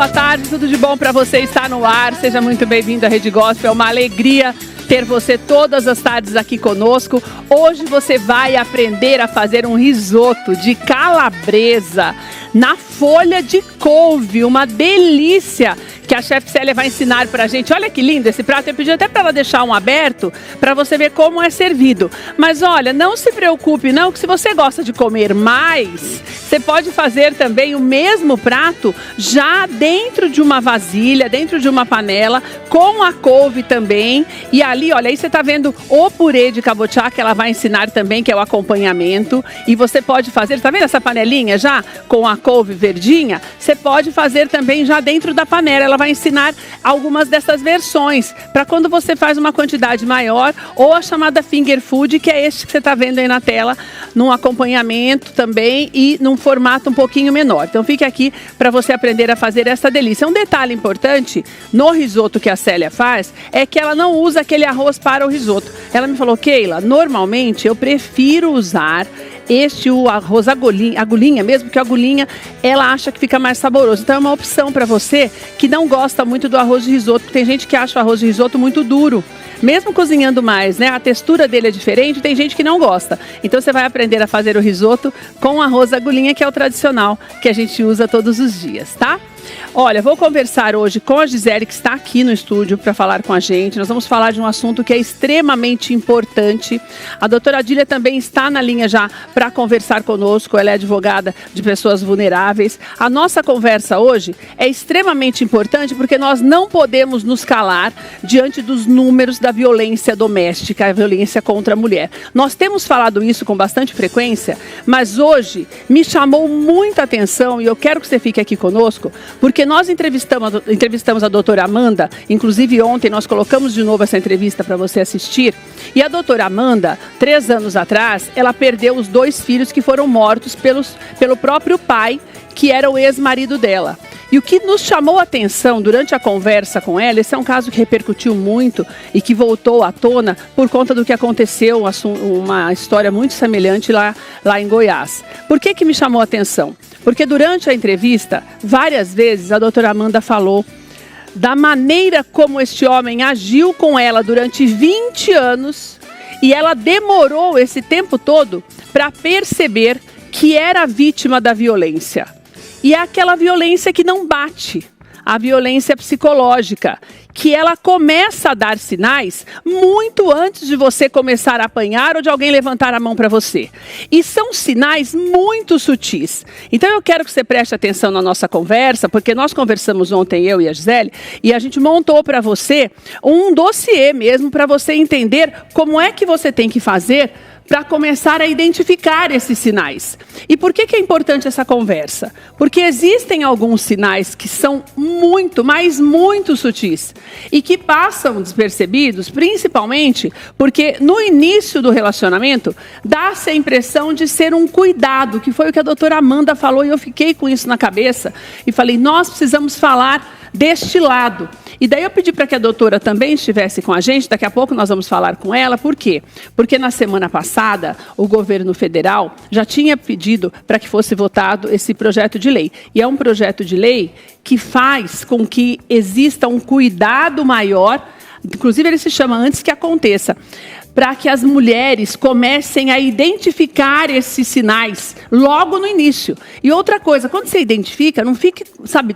boa tarde, tudo de bom para você, está no ar, seja muito bem-vindo à Rede Gospel, é uma alegria ter você todas as tardes aqui conosco. Hoje você vai aprender a fazer um risoto de calabresa na folha de couve, uma delícia que a chefe Célia vai ensinar pra gente. Olha que lindo esse prato, eu pedi até para ela deixar um aberto para você ver como é servido. Mas olha, não se preocupe não, que se você gosta de comer mais, você pode fazer também o mesmo prato já dentro de uma vasilha, dentro de uma panela, com a couve também. E ali, olha, aí você tá vendo o purê de cabotiá que ela vai ensinar também, que é o acompanhamento. E você pode fazer, tá vendo essa panelinha já com a couve verdinha? Você pode fazer também já dentro da panela. Ela vai ensinar algumas dessas versões para quando você faz uma quantidade maior, ou a chamada finger food, que é este que você está vendo aí na tela, num acompanhamento também e num formato um pouquinho menor. Então fique aqui para você aprender a fazer essa delícia. Um detalhe importante no risoto que a Célia faz é que ela não usa aquele arroz para o risoto. Ela me falou: Keila, normalmente eu prefiro usar o arroz agulhinha mesmo, porque a agulhinha ela acha que fica mais saboroso. Então é uma opção para você que não gosta muito do arroz de risoto, porque tem gente que acha o arroz de risoto muito duro. Mesmo cozinhando mais, né? A textura dele é diferente, tem gente que não gosta. Então você vai aprender a fazer o risoto com arroz agulhinha, que é o tradicional, que a gente usa todos os dias, tá? Olha, vou conversar hoje com a Gisele, que está aqui no estúdio para falar com a gente. Nós vamos falar de um assunto que é extremamente importante. A doutora Adília também está na linha já para conversar conosco. Ela é advogada de pessoas vulneráveis. A nossa conversa hoje é extremamente importante porque nós não podemos nos calar diante dos números da violência doméstica, a violência contra a mulher. Nós temos falado isso com bastante frequência, mas hoje me chamou muita atenção e eu quero que você fique aqui conosco, porque nós entrevistamos a doutora Amanda, inclusive ontem nós colocamos de novo essa entrevista para você assistir, e a doutora Amanda, 3 anos atrás, ela perdeu os 2 filhos que foram mortos pelo próprio pai, que era o ex-marido dela. E o que nos chamou a atenção durante a conversa com ela, esse é um caso que repercutiu muito e que voltou à tona por conta do que aconteceu, uma história muito semelhante lá em Goiás. Por que me chamou a atenção? Porque durante a entrevista, várias vezes a doutora Amanda falou da maneira como este homem agiu com ela durante 20 anos e ela demorou esse tempo todo para perceber que era vítima da violência. E é aquela violência que não bate, a violência psicológica, que ela começa a dar sinais muito antes de você começar a apanhar ou de alguém levantar a mão para você. E são sinais muito sutis. Então eu quero que você preste atenção na nossa conversa, porque nós conversamos ontem, eu e a Gisele, e a gente montou para você um dossiê mesmo para você entender como é que você tem que fazer para começar a identificar esses sinais. E por que é importante essa conversa? Porque existem alguns sinais que são muito, mas muito sutis e que passam despercebidos, principalmente porque no início do relacionamento dá-se a impressão de ser um cuidado, que foi o que a doutora Amanda falou, e eu fiquei com isso na cabeça e falei, nós precisamos falar deste lado. E daí eu pedi para que a doutora também estivesse com a gente, daqui a pouco nós vamos falar com ela. Por quê? Porque na semana passada o governo federal já tinha pedido para que fosse votado esse projeto de lei. E é um projeto de lei que faz com que exista um cuidado maior, inclusive ele se chama Antes que Aconteça, para que as mulheres comecem a identificar esses sinais logo no início. E outra coisa, quando você identifica, não fique,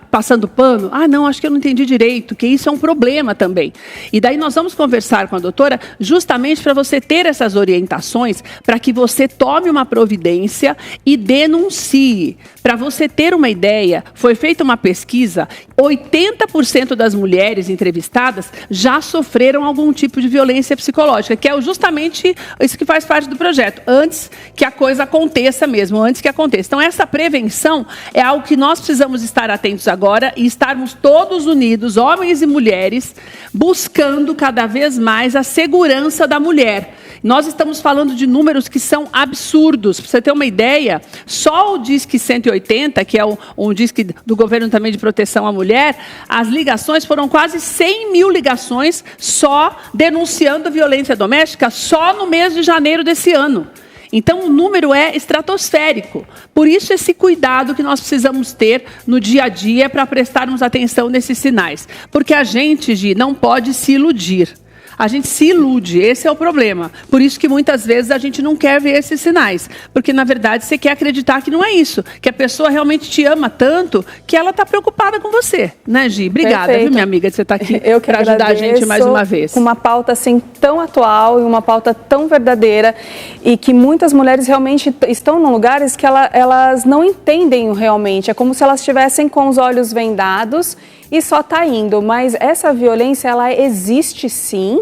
passando pano. Ah, não, acho que eu não entendi direito, que isso é um problema também. E daí nós vamos conversar com a doutora justamente para você ter essas orientações, para que você tome uma providência e denuncie. Para você ter uma ideia, foi feita uma pesquisa, 80% das mulheres entrevistadas já sofreram algum tipo de violência psicológica, que é justamente isso que faz parte do projeto, antes que a coisa aconteça mesmo, antes que aconteça. Então essa prevenção é algo que nós precisamos estar atentos agora e estarmos todos unidos, homens e mulheres, buscando cada vez mais a segurança da mulher. Nós estamos falando de números que são absurdos. Para você ter uma ideia, só o Disque 180, que é um Disque do governo também de proteção à mulher, as ligações foram quase 100 mil ligações só denunciando violência doméstica, só no mês de janeiro desse ano. Então, o número é estratosférico. Por isso, esse cuidado que nós precisamos ter no dia a dia para prestarmos atenção nesses sinais. Porque a gente, Gi, não pode se iludir. A gente se ilude, esse é o problema. Por isso que muitas vezes a gente não quer ver esses sinais. Porque, na verdade, você quer acreditar que não é isso. Que a pessoa realmente te ama tanto que ela está preocupada com você. Né, Gi? Obrigada, viu, minha amiga, de você estar aqui para ajudar a gente mais uma vez. Com uma pauta assim tão atual e uma pauta tão verdadeira e que muitas mulheres realmente estão em lugares que elas não entendem realmente. É como se elas estivessem com os olhos vendados e só está indo, mas essa violência, ela existe sim,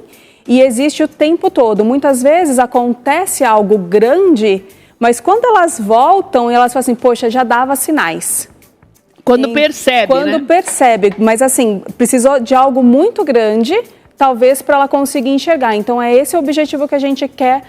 e existe o tempo todo. Muitas vezes acontece algo grande, mas quando elas voltam, elas falam assim, poxa, já dava sinais. Quando percebe, Quando percebe, mas assim, precisou de algo muito grande, talvez para ela conseguir enxergar. Então é esse o objetivo que a gente quer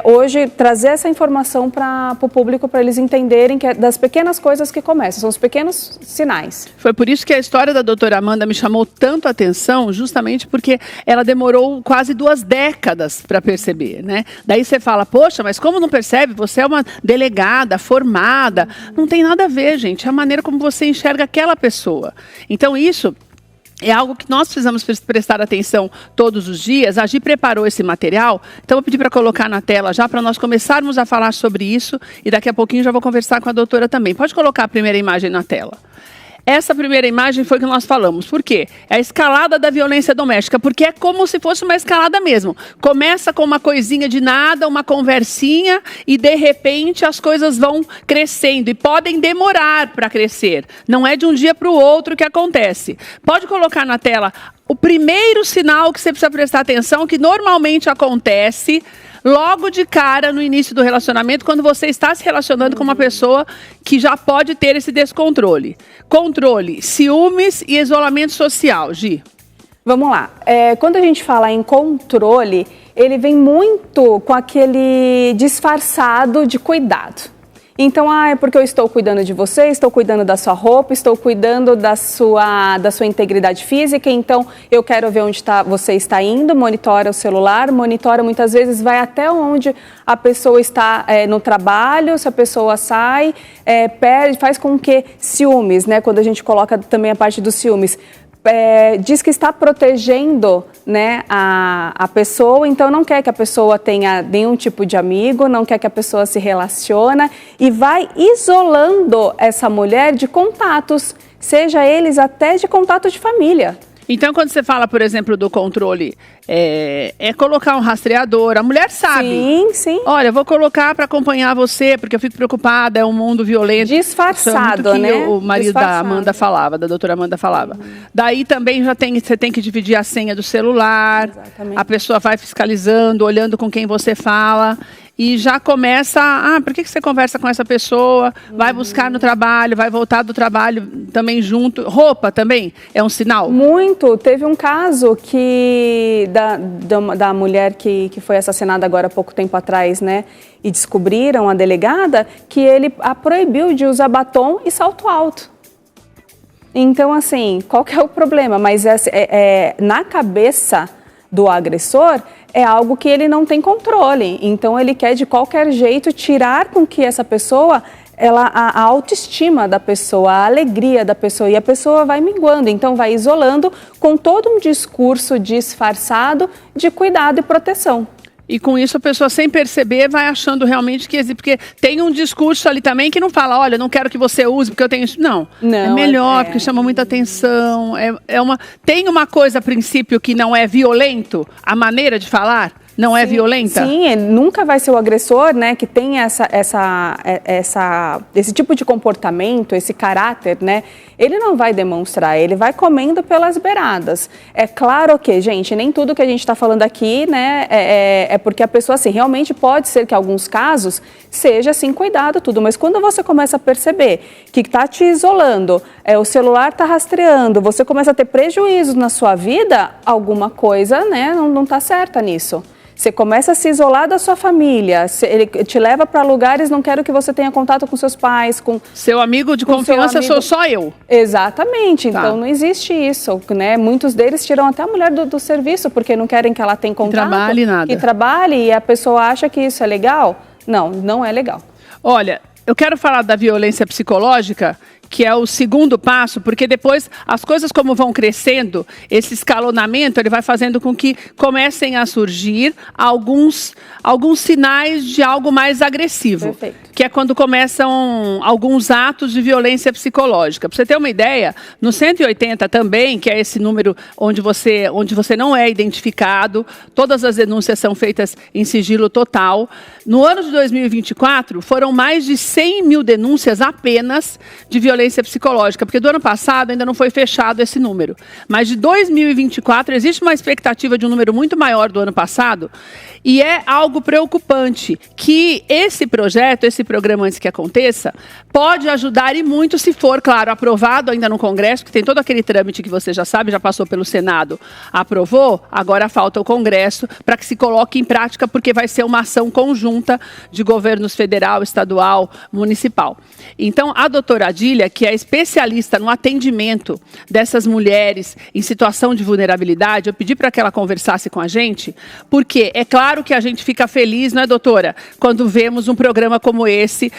hoje, trazer essa informação para o público, para eles entenderem que é das pequenas coisas que começam, são os pequenos sinais. Foi por isso que a história da doutora Amanda me chamou tanto a atenção, justamente porque ela demorou quase 2 décadas para perceber, né? Daí você fala, poxa, mas como não percebe? Você é uma delegada, formada. Não tem nada a ver, gente, é a maneira como você enxerga aquela pessoa. Então isso é algo que nós precisamos prestar atenção todos os dias. A Gi preparou esse material, então eu vou pedir para colocar na tela já, para nós começarmos a falar sobre isso, e daqui a pouquinho já vou conversar com a doutora também. Pode colocar a primeira imagem na tela. Essa primeira imagem foi que nós falamos. Por quê? É a escalada da violência doméstica, porque é como se fosse uma escalada mesmo. Começa com uma coisinha de nada, uma conversinha, e de repente as coisas vão crescendo e podem demorar para crescer. Não é de um dia para o outro que acontece. Pode colocar na tela o primeiro sinal que você precisa prestar atenção, que normalmente acontece logo de cara no início do relacionamento, quando você está se relacionando com uma pessoa que já pode ter esse descontrole. Controle, ciúmes e isolamento social. Gi. Vamos lá. Quando a gente fala em controle, ele vem muito com aquele disfarçado de cuidado. Então, é porque eu estou cuidando de você, estou cuidando da sua roupa, estou cuidando da sua integridade física, então eu quero ver onde você está indo, monitora o celular, monitora muitas vezes, vai até onde a pessoa está no trabalho, se a pessoa sai, perde, faz com que ciúmes, né? Quando a gente coloca também a parte dos ciúmes, diz que está protegendo, né, a pessoa, então não quer que a pessoa tenha nenhum tipo de amigo, não quer que a pessoa se relacione e vai isolando essa mulher de contatos, seja eles até de contato de família. Então, quando você fala, por exemplo, do controle, é colocar um rastreador. A mulher sabe. Sim, sim. Olha, vou colocar para acompanhar você, porque eu fico preocupada, é um mundo violento. Disfarçado, que né? O marido da Amanda falava, da doutora Amanda falava. Daí também você tem que dividir a senha do celular. Exatamente. A pessoa vai fiscalizando, olhando com quem você fala. E já começa, por que você conversa com essa pessoa? Vai buscar no trabalho, vai voltar do trabalho também junto. Roupa também é um sinal? Muito. Teve um caso da mulher que foi assassinada agora há pouco tempo atrás, né? E descobriram, a delegada, que ele a proibiu de usar batom e salto alto. Então, assim, qual que é o problema? Mas na cabeça do agressor, é algo que ele não tem controle. Então, ele quer, de qualquer jeito, tirar com que essa pessoa, a autoestima da pessoa, a alegria da pessoa, e a pessoa vai minguando. Então, vai isolando com todo um discurso disfarçado de cuidado e proteção. E com isso a pessoa, sem perceber, vai achando realmente que existe. Porque tem um discurso ali também que não fala, olha, não quero que você use porque eu tenho isso. Não, é melhor, porque chama muita atenção. Tem uma coisa, a princípio, que não é violento, a maneira de falar não é violenta? Sim, nunca vai ser o agressor, né, que tem esse tipo de comportamento, esse caráter, né? Ele não vai demonstrar, ele vai comendo pelas beiradas. É claro que, gente, nem tudo que a gente está falando aqui, né, é porque a pessoa, assim, realmente pode ser que em alguns casos seja, assim, cuidado, tudo. Mas quando você começa a perceber que está te isolando, o celular está rastreando, você começa a ter prejuízos na sua vida, alguma coisa, né, não está certa nisso. Você começa a se isolar da sua família, ele te leva para lugares, não quero que você tenha contato com seus pais, com... Seu amigo de confiança sou só eu. Exatamente, então não existe isso, né? Muitos deles tiram até a mulher do serviço, porque não querem que ela tenha contato. Que trabalhe nada. Que trabalhe, e a pessoa acha que isso é legal. Não é legal. Olha, eu quero falar da violência psicológica, que é o segundo passo, porque depois as coisas como vão crescendo, esse escalonamento, ele vai fazendo com que comecem a surgir alguns sinais de algo mais agressivo. Perfeito. Que é quando começam alguns atos de violência psicológica. Para você ter uma ideia, no 180 também, que é esse número onde você não é identificado, todas as denúncias são feitas em sigilo total. No ano de 2024, foram mais de 100 mil denúncias apenas de violência psicológica, porque do ano passado ainda não foi fechado esse número. Mas de 2024 existe uma expectativa de um número muito maior do ano passado, e é algo preocupante que esse projeto, esse programa antes que aconteça, pode ajudar e muito se for, claro, aprovado ainda no Congresso, que tem todo aquele trâmite que você já sabe, já passou pelo Senado, aprovou, agora falta o Congresso para que se coloque em prática, porque vai ser uma ação conjunta de governos federal, estadual, municipal. Então, a doutora Adília, que é especialista no atendimento dessas mulheres em situação de vulnerabilidade, eu pedi para que ela conversasse com a gente, porque é claro que a gente fica feliz, não é, doutora, quando vemos um programa como esse,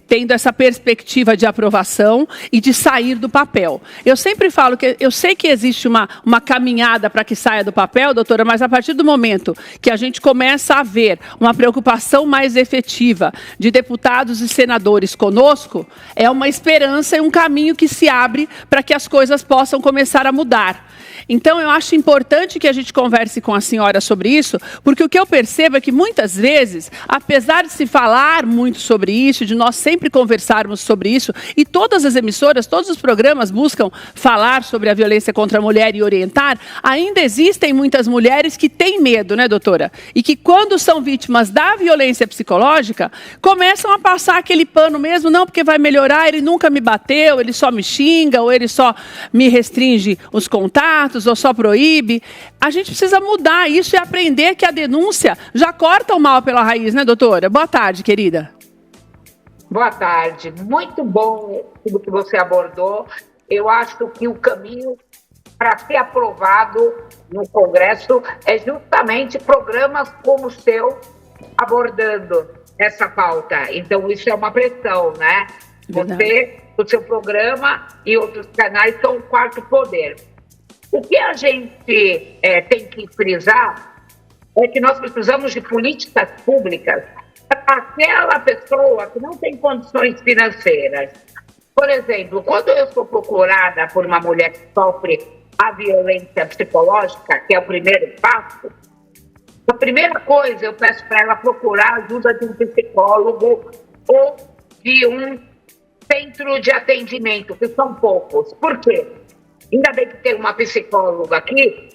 tendo essa perspectiva de aprovação e de sair do papel. Eu sempre falo que eu sei que existe uma caminhada para que saia do papel, doutora, mas a partir do momento que a gente começa a ver uma preocupação mais efetiva de deputados e senadores conosco, é uma esperança e um caminho que se abre para que as coisas possam começar a mudar. Então, eu acho importante que a gente converse com a senhora sobre isso, porque o que eu percebo é que muitas vezes, apesar de se falar muito sobre isso, de nós sempre conversarmos sobre isso, e todas as emissoras, todos os programas buscam falar sobre a violência contra a mulher e orientar, ainda existem muitas mulheres que têm medo, né, doutora? E que quando são vítimas da violência psicológica, começam a passar aquele pano mesmo, não, porque vai melhorar, ele nunca me bateu, ele só me xinga, ou ele só me restringe os contatos, ou só proíbe. A gente precisa mudar isso e aprender que a denúncia já corta o mal pela raiz, né, doutora? Boa tarde, querida. Boa tarde. Muito bom tudo que você abordou. Eu acho que o caminho para ser aprovado no Congresso é justamente programas como o seu abordando essa pauta. Então, isso é uma pressão, né? Você, o seu programa e outros canais são o quarto poder. O que a gente tem que frisar é que nós precisamos de políticas públicas para aquela pessoa que não tem condições financeiras. Por exemplo, quando eu sou procurada por uma mulher que sofre a violência psicológica, que é o primeiro passo, a primeira coisa eu peço para ela procurar a ajuda de um psicólogo ou de um centro de atendimento, que são poucos. Por quê? Ainda bem que tem uma psicóloga aqui.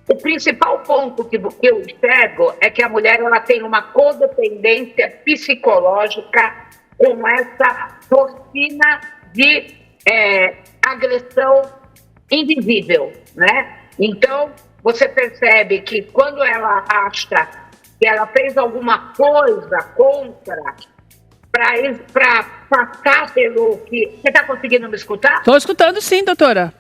O principal ponto que eu enxergo é que a mulher ela tem uma codependência psicológica com essa rotina de agressão invisível, né? Então, você percebe que quando ela acha que ela fez alguma coisa contra, para passar pelo que... Você está conseguindo me escutar? Estou escutando sim, doutora.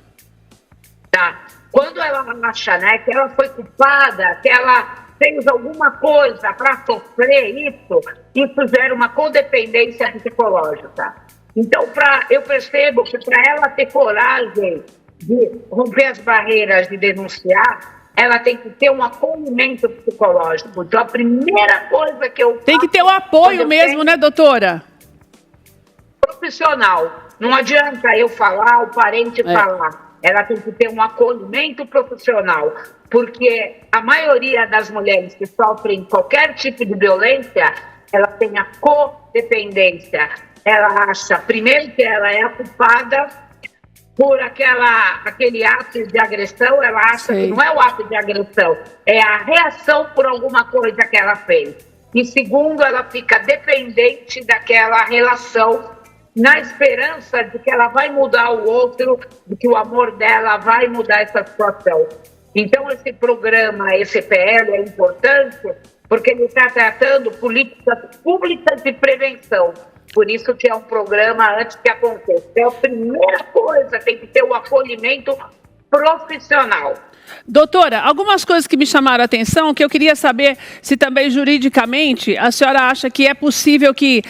Tá. Quando ela acha, né, que ela foi culpada, que ela fez alguma coisa para sofrer isso gera uma codependência psicológica. Então, eu percebo que para ela ter coragem de romper as barreiras de denunciar, ela tem que ter um acolhimento psicológico. Então, a primeira coisa que eu faço... Tem que ter o apoio mesmo, né, doutora? Profissional. Não adianta eu falar, o parente falar. Ela tem que ter um acolhimento profissional, porque a maioria das mulheres que sofrem qualquer tipo de violência, ela tem a codependência. Ela acha, primeiro, que ela é a culpada por aquele ato de agressão, ela acha que não é o ato de agressão, é a reação por alguma coisa que ela fez. E segundo, ela fica dependente daquela relação, na esperança de que ela vai mudar o outro, de que o amor dela vai mudar essa situação. Então, esse programa, esse PL, é importante porque ele está tratando políticas públicas de prevenção. Por isso que é um programa antes que aconteça. Então, a primeira coisa, tem que ter o acolhimento profissional. Doutora, algumas coisas que me chamaram a atenção, que eu queria saber se também juridicamente a senhora acha que é possível que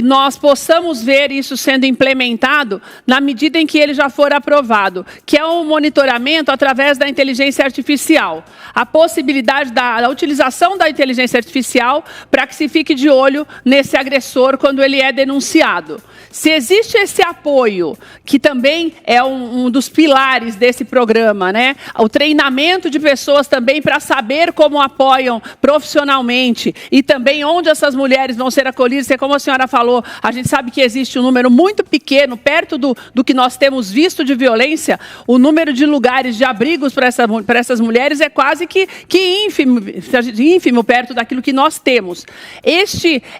nós possamos ver isso sendo implementado na medida em que ele já for aprovado, que é um monitoramento através da inteligência artificial. A possibilidade da utilização da inteligência artificial para que se fique de olho nesse agressor quando ele é denunciado. Se existe esse apoio, que também é um dos pilares desse programa, né? O treinamento de pessoas também para saber como apoiam profissionalmente e também onde essas mulheres vão ser acolhidas, como a senhora falou, a gente sabe que existe um número muito pequeno, perto do que nós temos visto de violência, o número de lugares de abrigos para essas mulheres é quase que ínfimo perto daquilo que nós temos.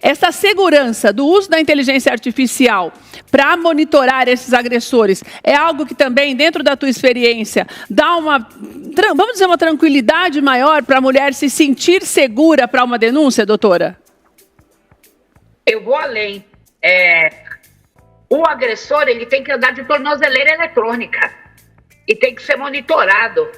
Essa segurança do uso da inteligência artificial para monitorar esses agressores é algo que também, dentro da tua experiência, dá vamos dizer, uma tranquilidade maior para a mulher se sentir segura para uma denúncia, doutora? Eu vou além. O agressor, ele tem que andar de tornozeleira eletrônica e tem que ser monitorado.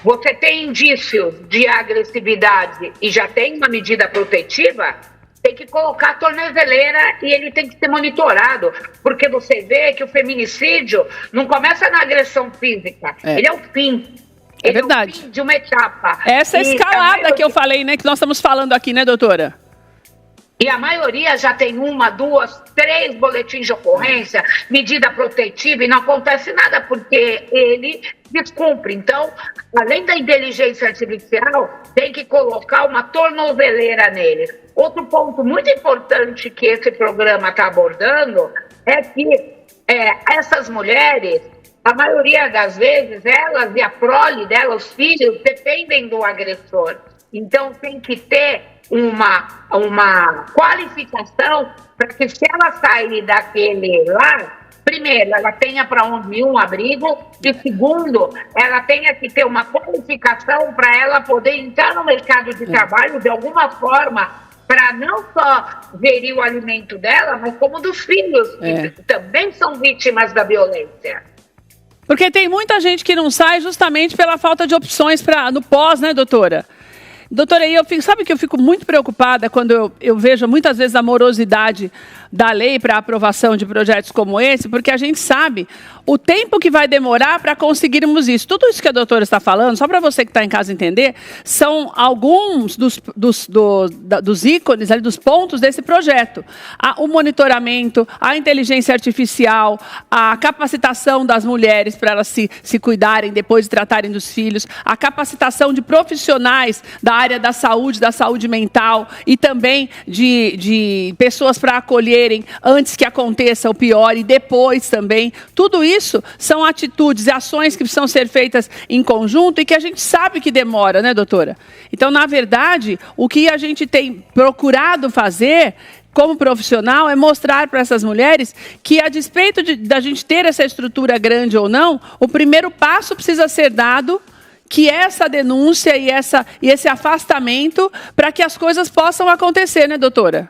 Você tem indícios de agressividade e já tem uma medida protetiva, tem que colocar a tornozeleira e ele tem que ser monitorado, porque você vê que o feminicídio não começa na agressão física, ele é o fim. É verdade. É o fim de uma etapa. Essa escalada que eu falei, né, que nós estamos falando aqui, né, doutora? E a maioria já tem 1, 2, 3 boletins de ocorrência, medida protetiva, e não acontece nada, porque ele descumpre. Então, além da inteligência artificial, tem que colocar uma tornozeleira nele. Outro ponto muito importante que esse programa está abordando é que essas mulheres, a maioria das vezes, elas e a prole delas, os filhos, dependem do agressor. Então, tem que ter uma qualificação para que, se ela sair daquele lar, primeiro, ela tenha para onde ir um abrigo, e segundo, ela tenha que ter uma qualificação para ela poder entrar no mercado de trabalho de alguma forma, para não só gerir o alimento dela, mas como dos filhos, que também são vítimas da violência. Porque tem muita gente que não sai justamente pela falta de opções no pós, né, doutora? Doutora, sabe que eu fico muito preocupada quando eu vejo muitas vezes a morosidade da lei para a aprovação de projetos como esse, porque a gente sabe o tempo que vai demorar para conseguirmos isso. Tudo isso que a doutora está falando, só para você que está em casa entender, são alguns dos ícones, ali, dos pontos desse projeto. O monitoramento, a inteligência artificial, a capacitação das mulheres para elas se cuidarem depois de tratarem dos filhos, a capacitação de profissionais da área da saúde mental e também de pessoas para acolherem antes que aconteça o pior e depois também. Tudo isso são atitudes e ações que precisam ser feitas em conjunto e que a gente sabe que demora, né, doutora? Então, na verdade, o que a gente tem procurado fazer como profissional é mostrar para essas mulheres que, a despeito da gente ter essa estrutura grande ou não, o primeiro passo precisa ser dado, que é essa denúncia e esse afastamento para que as coisas possam acontecer, né, doutora?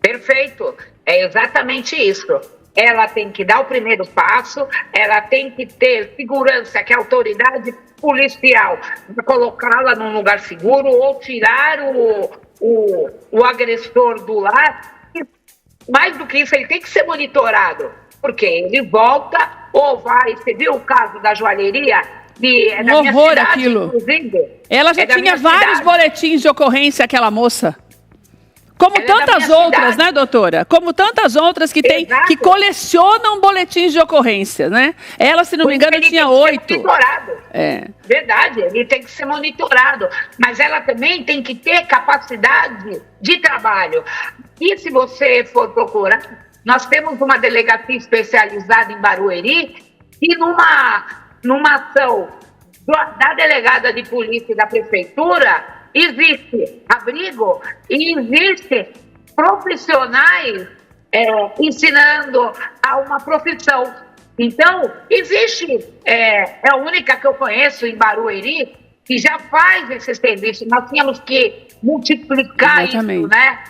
Perfeito, é exatamente isso. Ela tem que dar o primeiro passo, ela tem que ter segurança, que a autoridade policial vai colocá-la num lugar seguro ou tirar o agressor do lar. E, mais do que isso, ele tem que ser monitorado, porque ele volta ou vai. Você viu o caso da joalheria? É da minha cidade, aquilo. Inclusive. Ela já tinha vários boletins de ocorrência, aquela moça. Como tantas outras, né, doutora? Como tantas outras que colecionam boletins de ocorrência, né? Ela, se não me engano, tinha 8. Verdade, ele tem que ser monitorado. Mas ela também tem que ter capacidade de trabalho. E se você for procurar, nós temos uma delegacia especializada em Barueri e numa ação da delegada de polícia e da prefeitura, existe abrigo e existe profissionais ensinando a uma profissão. Então, existe, é a única que eu conheço em Barueri, que já faz esse serviço. Nós tínhamos que multiplicar isso, né?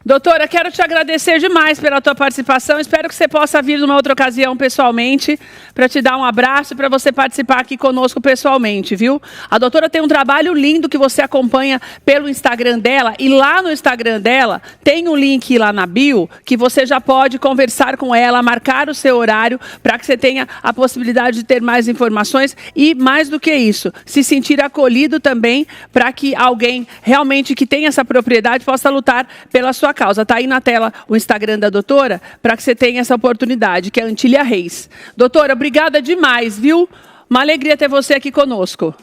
Doutora, quero te agradecer demais pela tua participação. Espero que você possa vir numa outra ocasião pessoalmente para te dar um abraço e para você participar aqui conosco pessoalmente, viu? A doutora tem um trabalho lindo que você acompanha pelo Instagram dela e lá no Instagram dela tem um link lá na bio que você já pode conversar com ela, marcar o seu horário para que você tenha a possibilidade de ter mais informações e, mais do que isso, se sentir acolhido também para que alguém realmente que tenha essa propriedade possa lutar pela sua causa. Está aí na tela o Instagram da doutora para que você tenha essa oportunidade, que é Antília Reis. Doutora, obrigada demais, viu? Uma alegria ter você aqui conosco.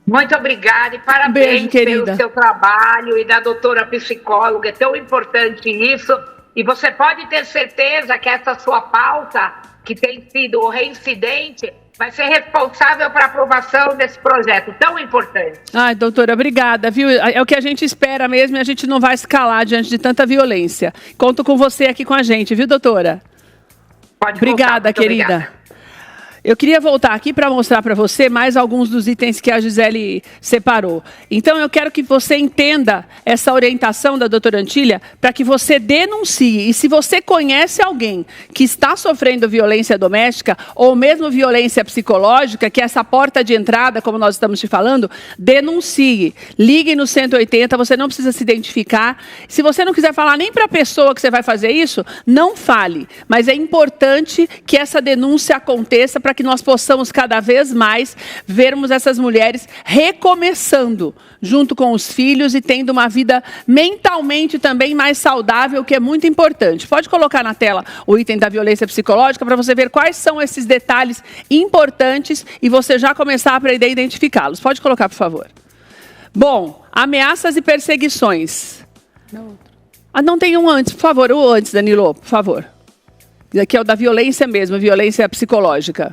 Muito obrigada e parabéns pelo seu trabalho e da doutora psicóloga. É tão importante isso. E você pode ter certeza que essa sua pauta, que tem sido o reincidente, vai ser responsável para a aprovação desse projeto tão importante. Ai, doutora, obrigada, viu? É o que a gente espera mesmo e a gente não vai escalar diante de tanta violência. Conto com você aqui com a gente, viu, doutora? Pode obrigada, querida. Obrigada. Eu queria voltar aqui para mostrar para você mais alguns dos itens que a Gisele separou. Então, eu quero que você entenda essa orientação da doutora Antília para que você denuncie. E se você conhece alguém que está sofrendo violência doméstica ou mesmo violência psicológica, que é essa porta de entrada, como nós estamos te falando, denuncie. Ligue no 180, você não precisa se identificar. Se você não quiser falar nem para a pessoa que você vai fazer isso, não fale. Mas é importante que essa denúncia aconteça para que nós possamos cada vez mais vermos essas mulheres recomeçando junto com os filhos e tendo uma vida mentalmente também mais saudável, que é muito importante. Pode colocar na tela o item da violência psicológica para você ver quais são esses detalhes importantes e você já começar a aprender a identificá-los. Pode colocar, por favor. Bom, ameaças e perseguições. Não tem um antes, por favor. O antes, Danilo, por favor. Aqui é o da violência mesmo, violência psicológica.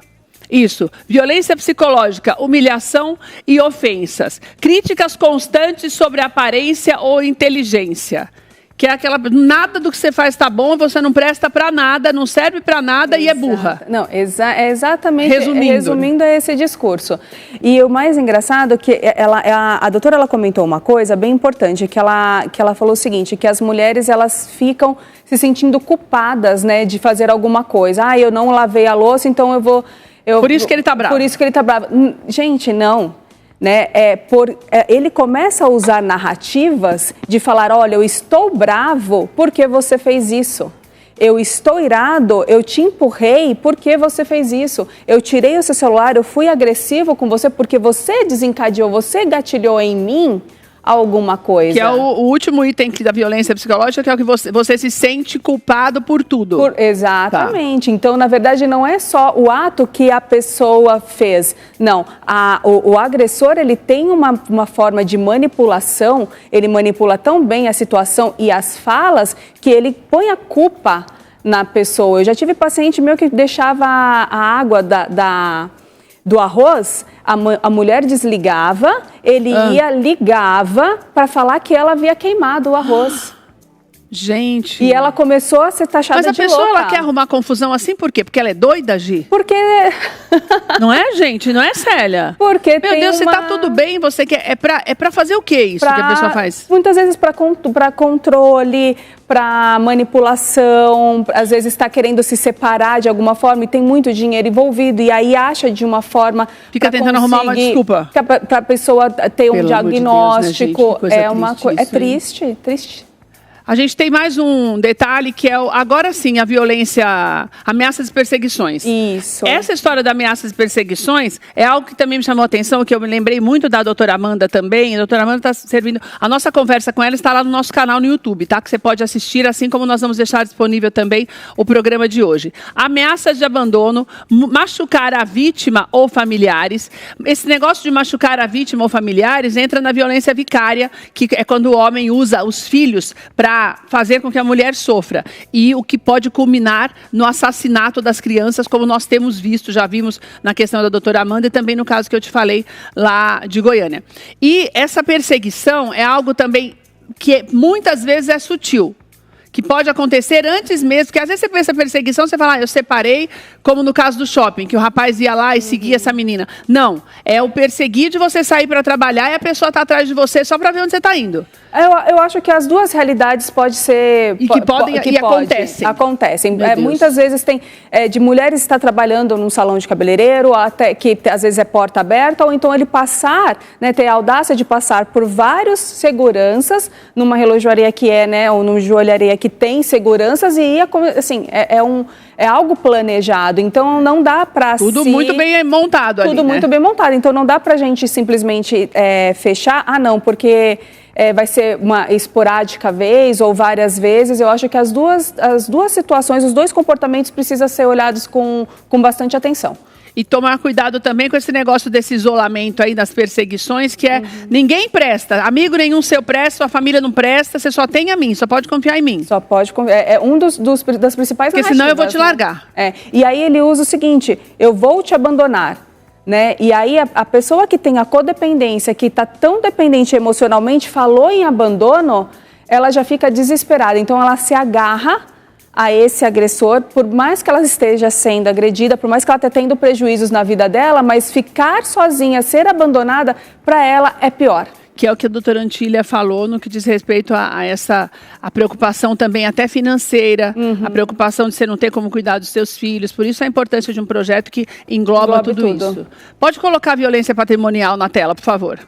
Isso, violência psicológica, humilhação e ofensas. Críticas constantes sobre aparência ou inteligência. Que é aquela, nada do que você faz está bom, você não presta para nada, não serve para nada e é burra. Não, é exatamente resumindo esse discurso. E o mais engraçado é que a doutora ela comentou uma coisa bem importante, que ela falou o seguinte, que as mulheres elas ficam se sentindo culpadas, né, de fazer alguma coisa. Ah, eu não lavei a louça, então eu vou... Por isso que ele está bravo. Por isso que ele está bravo. Gente, não. Né? Ele começa a usar narrativas de falar, olha, eu estou bravo porque você fez isso. Eu estou irado, eu te empurrei porque você fez isso. Eu tirei o seu celular, eu fui agressivo com você porque você desencadeou, você gatilhou em mim alguma coisa. Que é o último item da violência psicológica, que é o que você se sente culpado por tudo. Exatamente. Tá. Então, na verdade, não é só o ato que a pessoa fez. Não. O agressor, ele tem uma forma de manipulação, ele manipula tão bem a situação e as falas que ele põe a culpa na pessoa. Eu já tive paciente meu que deixava a água do arroz, a mulher desligava, ele ligava para falar que ela havia queimado o arroz. Gente. E ela começou a ser taxada de louca. Mas a pessoa ela quer arrumar confusão assim por quê? Porque ela é doida, Gi? Porque... Não é, gente? Não é, Célia? Porque Meu Deus, se tá tudo bem, você quer... É pra fazer o que isso que a pessoa faz? Muitas vezes para controle, para manipulação, às vezes está querendo se separar de alguma forma e tem muito dinheiro envolvido e aí acha de uma forma... Fica tentando arrumar uma desculpa. Para a pessoa ter um diagnóstico. Deus, né, É triste, triste. A gente tem mais um detalhe que é, agora sim, a violência, ameaças e perseguições. Isso. Essa história da ameaças e perseguições é algo que também me chamou a atenção, que eu me lembrei muito da doutora Amanda também. A doutora Amanda está servindo... A nossa conversa com ela está lá no nosso canal no YouTube, tá? Que você pode assistir, assim como nós vamos deixar disponível também o programa de hoje. Ameaças de abandono, machucar a vítima ou familiares. Esse negócio de machucar a vítima ou familiares entra na violência vicária, que é quando o homem usa os filhos para fazer com que a mulher sofra. E o que pode culminar no assassinato das crianças, como nós temos visto, já vimos na questão da doutora Amanda e também no caso que eu te falei lá de Goiânia. E essa perseguição é algo também que muitas vezes é sutil. que pode acontecer antes mesmo, porque às vezes você pensa perseguição, você fala, eu separei, como no caso do shopping, que o rapaz ia lá e seguia essa menina. Não, é o perseguir de você sair para trabalhar e a pessoa tá atrás de você só para ver onde você tá indo. Eu acho que as duas realidades podem ser... E que podem e acontecem. Acontecem. Muitas vezes tem de mulheres estar trabalhando num salão de cabeleireiro, até que às vezes é porta aberta, ou então ele passar, né, ter a audácia de passar por vários seguranças numa relojoaria que ou numa joalharia que tem seguranças e assim, é algo planejado, então não dá para tudo muito bem montado ali, tudo muito bem montado, então não dá para a gente simplesmente fechar, não, porque vai ser uma esporádica vez ou várias vezes. Eu acho que as duas situações, os dois comportamentos precisam ser olhados com bastante atenção. E tomar cuidado também com esse negócio desse isolamento aí, das perseguições, que ninguém presta, amigo nenhum seu presta, sua família não presta, você só tem a mim, só pode confiar em mim. Só pode confiar, é um das principais narrativas. Porque senão eu vou te largar. E aí ele usa o seguinte, eu vou te abandonar. Né? E aí a pessoa que tem a codependência, que está tão dependente emocionalmente, falou em abandono, ela já fica desesperada. Então ela se agarra a esse agressor, por mais que ela esteja sendo agredida, por mais que ela esteja tendo prejuízos na vida dela, mas ficar sozinha, ser abandonada, para ela é pior. Que é o que a doutora Antília falou no que diz respeito a preocupação também até financeira, a preocupação de você não ter como cuidar dos seus filhos. Por isso a importância de um projeto que engloba tudo isso. Pode colocar a violência patrimonial na tela, por favor.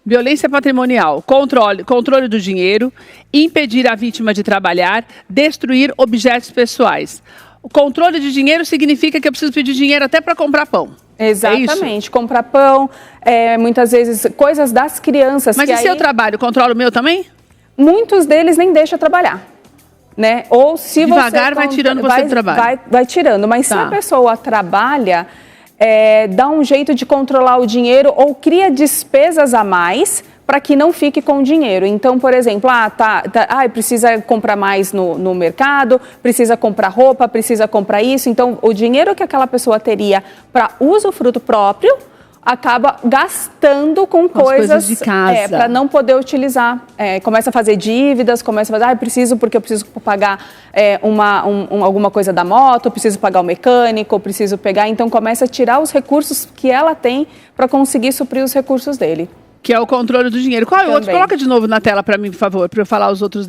Violência patrimonial, controle do dinheiro, impedir a vítima de trabalhar, destruir objetos pessoais. O controle de dinheiro significa que eu preciso pedir dinheiro até para comprar pão. Exatamente, comprar pão, muitas vezes coisas das crianças. Mas e se eu trabalho, controla o meu também? Muitos deles nem deixam trabalhar, né? Ou se devagar vai tirando você do trabalho. Vai tirando, mas se a pessoa trabalha, dá um jeito de controlar o dinheiro ou cria despesas a mais para que não fique com dinheiro. Então, por exemplo, precisa comprar mais no mercado, precisa comprar roupa, precisa comprar isso. Então, o dinheiro que aquela pessoa teria para usufruto próprio acaba gastando com coisas de casa, para não poder utilizar. Começa a fazer dívidas, começa a fazer, preciso porque eu preciso pagar alguma coisa da moto, preciso pagar o mecânico, preciso pegar. Então, começa a tirar os recursos que ela tem para conseguir suprir os recursos dele. Que é o controle do dinheiro. Qual é o outro? Coloca de novo na tela para mim, por favor, para eu falar os outros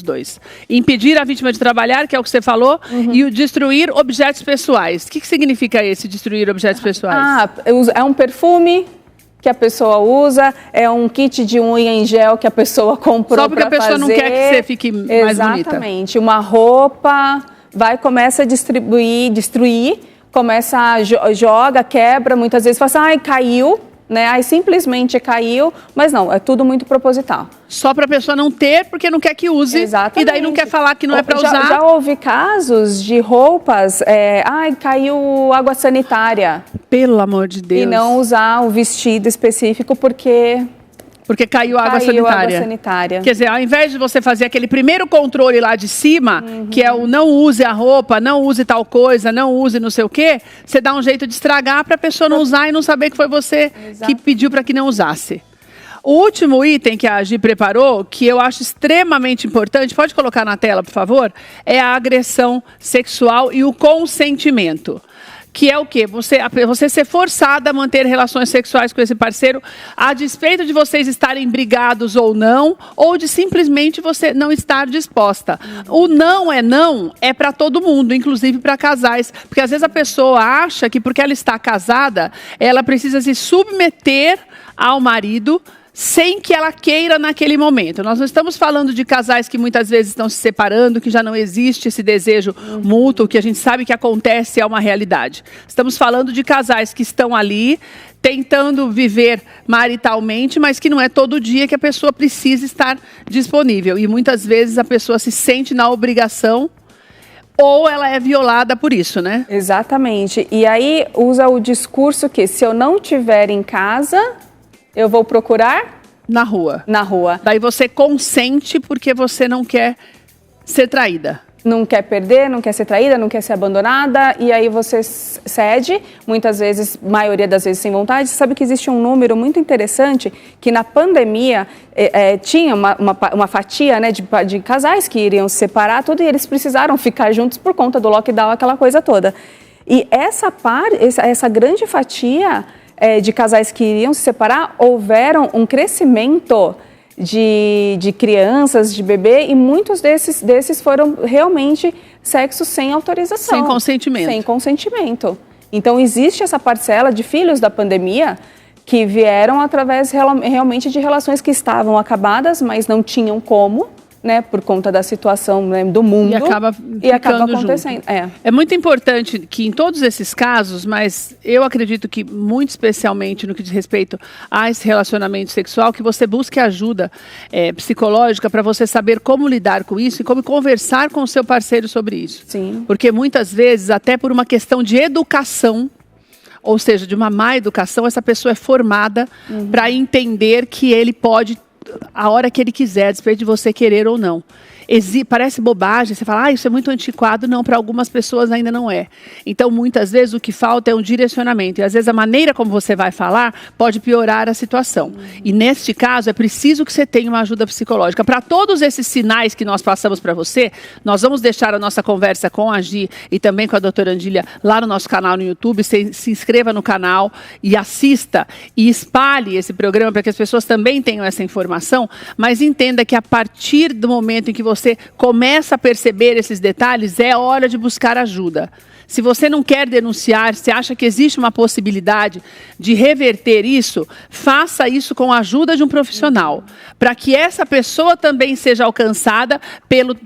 dois. Impedir a vítima de trabalhar, que é o que você falou, e o destruir objetos pessoais. O que significa esse destruir objetos pessoais? É um perfume que a pessoa usa, é um kit de unha em gel que a pessoa comprou. Só porque a pessoa não quer que você fique mais bonita. Exatamente. Uma roupa, começa a destruir, joga, quebra, muitas vezes fala assim, caiu. Né? Aí simplesmente caiu, mas não, é tudo muito proposital. Só para a pessoa não ter, porque não quer que use. Exatamente. E daí não quer falar que não é para usar. Já houve casos de roupas, caiu água sanitária. Pelo amor de Deus. E não usar o vestido específico porque caiu água sanitária. Quer dizer, ao invés de você fazer aquele primeiro controle lá de cima, que é o não use a roupa, não use tal coisa, não use não sei o quê, você dá um jeito de estragar para a pessoa não usar e não saber que foi você que pediu para que não usasse. O último item que a Gi preparou, que eu acho extremamente importante, pode colocar na tela, por favor, é a agressão sexual e o consentimento. Que é o quê? Você ser forçada a manter relações sexuais com esse parceiro, a despeito de vocês estarem brigados ou não, ou de simplesmente você não estar disposta. O não é para todo mundo, inclusive para casais. Porque às vezes a pessoa acha que porque ela está casada, ela precisa se submeter ao marido, sem que ela queira naquele momento. Nós não estamos falando de casais que muitas vezes estão se separando, que já não existe esse desejo mútuo, que a gente sabe que acontece, é uma realidade. Estamos falando de casais que estão ali tentando viver maritalmente, mas que não é todo dia que a pessoa precisa estar disponível. E muitas vezes a pessoa se sente na obrigação ou ela é violada por isso, né? Exatamente. E aí usa o discurso que se eu não estiver em casa, eu vou procurar? Na rua. Na rua. Daí você consente porque você não quer ser traída. não quer perder, não quer ser traída, não quer ser abandonada, e aí você cede, muitas vezes, maioria das vezes sem vontade. Você sabe que existe um número muito interessante, que na pandemia tinha uma fatia, né, de casais que iriam se separar, tudo, e eles precisaram ficar juntos por conta do lockdown, aquela coisa toda. E essa grande fatia de casais que iriam se separar, houveram um crescimento de crianças, de bebê, e muitos desses foram realmente sexo sem autorização. Sem consentimento. Sem consentimento. Então, existe essa parcela de filhos da pandemia que vieram através realmente de relações que estavam acabadas, mas não tinham como, né, por conta da situação, né, do mundo, e acaba acontecendo. É muito importante que em todos esses casos, mas eu acredito que muito especialmente no que diz respeito a esse relacionamento sexual, que você busque ajuda psicológica para você saber como lidar com isso e como conversar com o seu parceiro sobre isso. Sim. Porque muitas vezes, até por uma questão de educação, ou seja, de uma má educação, essa pessoa é formada para entender que ele pode, a hora que ele quiser, a despeito de você querer ou não. Parece bobagem, você fala, isso é muito antiquado. Não, para algumas pessoas ainda não é. Então, muitas vezes, o que falta é um direcionamento. E, às vezes, a maneira como você vai falar pode piorar a situação. E, neste caso, é preciso que você tenha uma ajuda psicológica. Para todos esses sinais que nós passamos para você, nós vamos deixar a nossa conversa com a Gi e também com a doutora Andília lá no nosso canal no YouTube. Você se inscreva no canal e assista e espalhe esse programa para que as pessoas também tenham essa informação. Mas entenda que, a partir do momento em que você começa a perceber esses detalhes, é hora de buscar ajuda. Se você não quer denunciar, se acha que existe uma possibilidade de reverter isso, faça isso com a ajuda de um profissional, para que essa pessoa também seja alcançada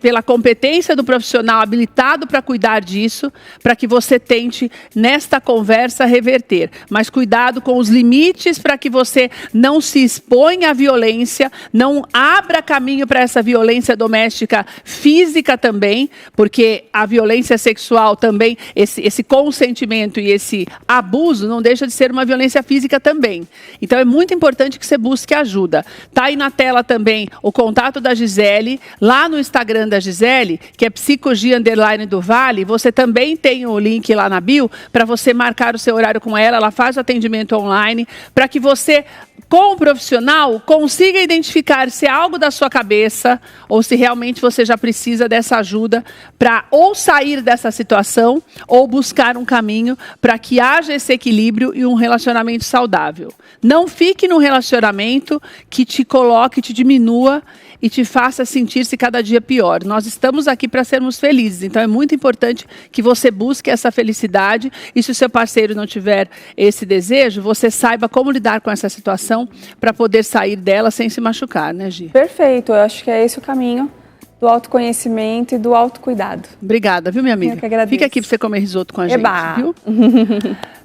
pela competência do profissional habilitado para cuidar disso, para que você tente, nesta conversa, reverter. Mas cuidado com os limites para que você não se exponha à violência, não abra caminho para essa violência doméstica física também, porque a violência sexual também, esse consentimento e esse abuso não deixa de ser uma violência física também. Então é muito importante que você busque ajuda. Está aí na tela também o contato da Gisele, lá no Instagram da Gisele, que é psicogia_do_vale. Você também tem o link lá na bio para você marcar o seu horário com ela. Ela faz o atendimento online para que você, com o profissional, consiga identificar se é algo da sua cabeça ou se realmente você já precisa dessa ajuda para ou sair dessa situação ou buscar um caminho para que haja esse equilíbrio e um relacionamento saudável. Não fique num relacionamento que te coloque, te diminua e te faça sentir-se cada dia pior. Nós estamos aqui para sermos felizes, então é muito importante que você busque essa felicidade e, se o seu parceiro não tiver esse desejo, você saiba como lidar com essa situação para poder sair dela sem se machucar, né, Gi? Perfeito, eu acho que é esse o caminho do autoconhecimento e do autocuidado. Obrigada, viu, minha amiga? Eu que agradeço. Fica aqui para você comer risoto com a gente, Eba! Viu?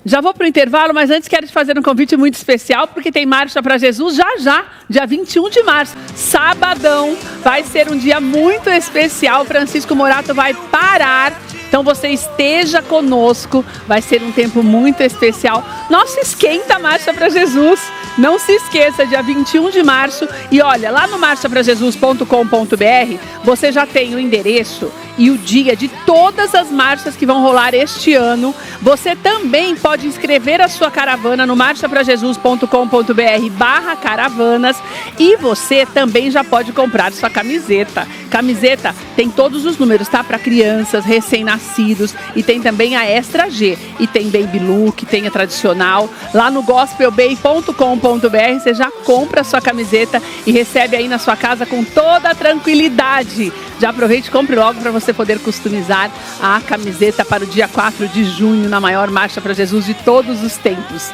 Já vou para o intervalo, mas antes quero te fazer um convite muito especial, porque tem Marcha para Jesus já, dia 21 de março, sabadão. Vai ser um dia muito especial. Francisco Morato vai parar. Então você esteja conosco, vai ser um tempo muito especial. Nossa, esquenta a Marcha para Jesus. Não se esqueça, dia 21 de março. E olha, lá no marchaprajesus.com.br você já tem o endereço e o dia de todas as marchas que vão rolar este ano. Você também pode inscrever a sua caravana no marchaprajesus.com.br/caravanas e você também já pode comprar sua camiseta. Camiseta tem todos os números, tá? Para crianças, recém-nascidos, e tem também a Extra G, e tem Baby Look, tem a tradicional. Lá no gospelbay.com.br você já compra a sua camiseta e recebe aí na sua casa com toda a tranquilidade. Já aproveite e compre logo para você poder customizar a camiseta para o dia 4 de junho, na maior Marcha para Jesus de todos os tempos.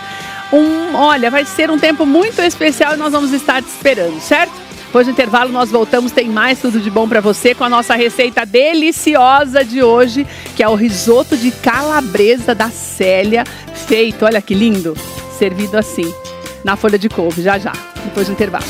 Olha, vai ser um tempo muito especial e nós vamos estar te esperando, certo? Depois do intervalo nós voltamos, tem mais tudo de bom para você com a nossa receita deliciosa de hoje, que é o risoto de calabresa da Célia, feito, olha que lindo, servido assim, na folha de couve, já, depois do intervalo.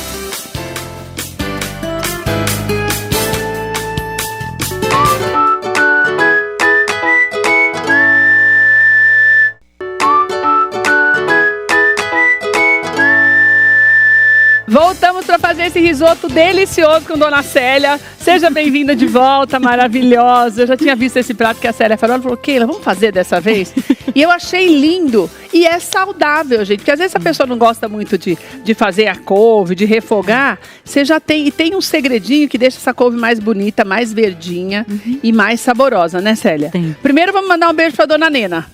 Voltamos para fazer esse risoto delicioso com Dona Célia. Seja bem-vinda de volta, maravilhosa. Eu já tinha visto esse prato que a Célia falou. Ela falou, Keila, vamos fazer dessa vez? E eu achei lindo. E é saudável, gente. Porque às vezes a pessoa não gosta muito de fazer a couve, de refogar. Você já tem, e tem um segredinho que deixa essa couve mais bonita, mais verdinha e mais saborosa, né, Célia? Tem. Primeiro vamos mandar um beijo pra Dona Nena.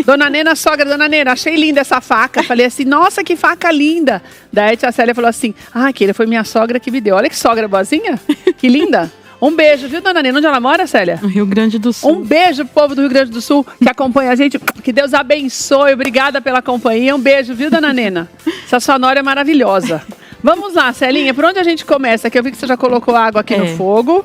Dona Nena, sogra, Dona Nena, achei linda essa faca. Falei assim, nossa, que faca linda. Daí a tia Célia falou assim, Keila, foi minha sogra que me deu. Olha que sogra boazinha, que linda. Um beijo, viu, Dona Nena? Onde ela mora, Célia? No Rio Grande do Sul. Um beijo pro povo do Rio Grande do Sul que acompanha a gente. Que Deus abençoe. Obrigada pela companhia. Um beijo, viu, Dona Nena? Essa sonora é maravilhosa. Vamos lá, Celinha, por onde a gente começa? Que eu vi que você já colocou água aqui no fogo.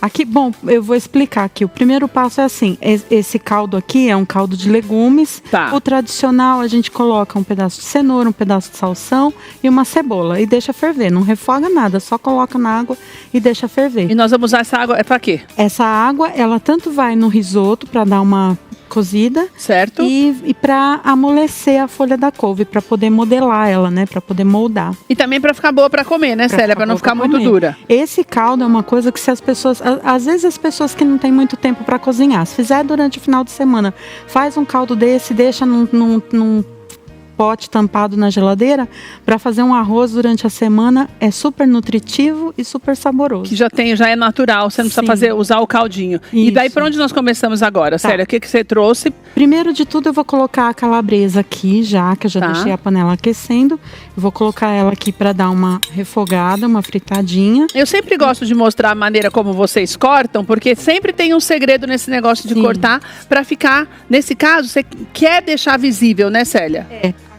Aqui, bom, eu vou explicar aqui. O primeiro passo é assim, esse caldo aqui é um caldo de legumes. Tá. O tradicional, a gente coloca um pedaço de cenoura, um pedaço de salsão e uma cebola. E deixa ferver, não refoga nada, só coloca na água e deixa ferver. E nós vamos usar essa água, é pra quê? Essa água, ela tanto vai no risoto para dar uma cozida, certo? E para amolecer a folha da couve, para poder modelar ela, né, para poder moldar. E também para ficar boa para comer, né, Célia, para não ficar muito dura. Esse caldo é uma coisa que se as pessoas, às vezes as pessoas que não têm muito tempo para cozinhar, se fizer durante o final de semana, faz um caldo desse, deixa num pote tampado na geladeira para fazer um arroz durante a semana, é super nutritivo e super saboroso. Que já é natural, você não precisa usar o caldinho. Isso. E daí para onde nós começamos agora, Célia? O que você trouxe? Primeiro de tudo eu vou colocar a calabresa aqui já, que eu já deixei a panela aquecendo. Eu vou colocar ela aqui para dar uma refogada, uma fritadinha. Eu sempre gosto de mostrar a maneira como vocês cortam, porque sempre tem um segredo nesse negócio de cortar para ficar, nesse caso, você quer deixar visível, né, Célia?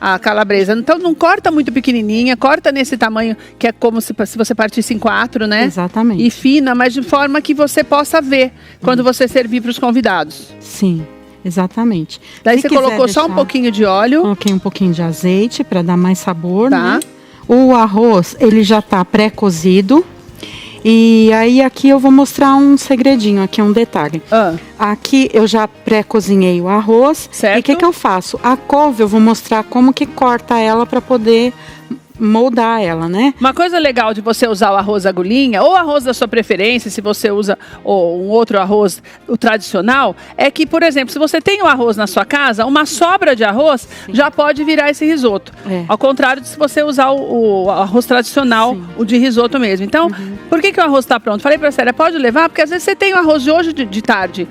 A calabresa. Então não corta muito pequenininha, corta nesse tamanho que é como se você partisse em 4, né? Exatamente. E fina, mas de forma que você possa ver quando você servir para os convidados. Sim, exatamente. Daí você colocou só um pouquinho de óleo. Coloquei um pouquinho de azeite para dar mais sabor, né? O arroz, ele já tá pré-cozido. E aí aqui eu vou mostrar um segredinho, aqui um detalhe. Aqui eu já pré-cozinhei o arroz. Certo. E o que eu faço? A couve eu vou mostrar como que corta ela para poder moldar ela, né? Uma coisa legal de você usar o arroz agulhinha, ou arroz da sua preferência, se você usa um outro arroz, o tradicional, é que, por exemplo, se você tem o arroz na sua casa, uma sobra de arroz já pode virar esse risoto. Ao contrário de se você usar o arroz tradicional, o de risoto mesmo. Então, por que o arroz está pronto? Falei pra Célia, pode levar, porque às vezes você tem o arroz de hoje de tarde,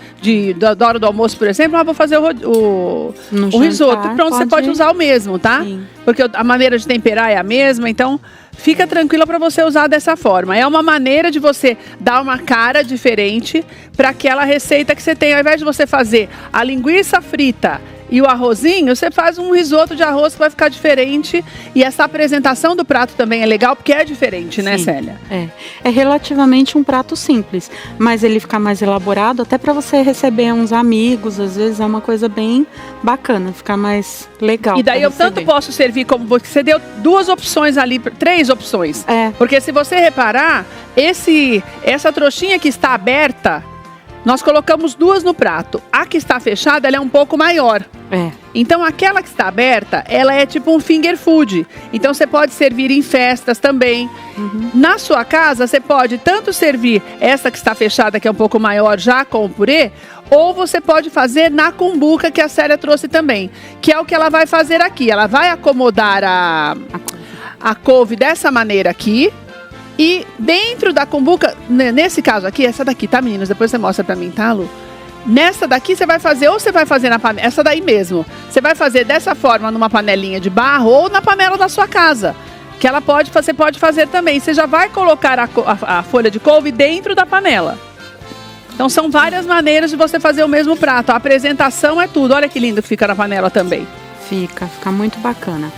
da hora do almoço, por exemplo, vou fazer o risoto. Pronto, você pode usar o mesmo, tá? Sim. Porque a maneira de temperar é a mesma, então fica tranquila para você usar dessa forma. É uma maneira de você dar uma cara diferente para aquela receita que você tem. Ao invés de você fazer a linguiça frita e o arrozinho, você faz um risoto de arroz que vai ficar diferente. E essa apresentação do prato também é legal, porque é diferente, né, Célia? É relativamente um prato simples, mas ele fica mais elaborado, até para você receber uns amigos, às vezes é uma coisa bem bacana, ficar mais legal. E daí eu tanto posso servir como você deu 2 opções ali, 3 opções. Porque se você reparar, essa trouxinha que está aberta, nós colocamos 2 no prato. A que está fechada, ela é um pouco maior. Então, aquela que está aberta, ela é tipo um finger food. Então, você pode servir em festas também. Na sua casa, você pode tanto servir essa que está fechada, que é um pouco maior, já com o purê, ou você pode fazer na cumbuca, que a Célia trouxe também. Que é o que ela vai fazer aqui. Ela vai acomodar a couve dessa maneira aqui. E dentro da cumbuca, nesse caso aqui, essa daqui, tá, meninas? Depois você mostra pra mim, tá, Lu? Nessa daqui você vai fazer, ou você vai fazer na panela, essa daí mesmo. Você vai fazer dessa forma numa panelinha de barro ou na panela da sua casa. Que você pode fazer também. Você já vai colocar a folha de couve dentro da panela. Então são várias maneiras de você fazer o mesmo prato. A apresentação é tudo. Olha que lindo que fica na panela também. Fica muito bacana.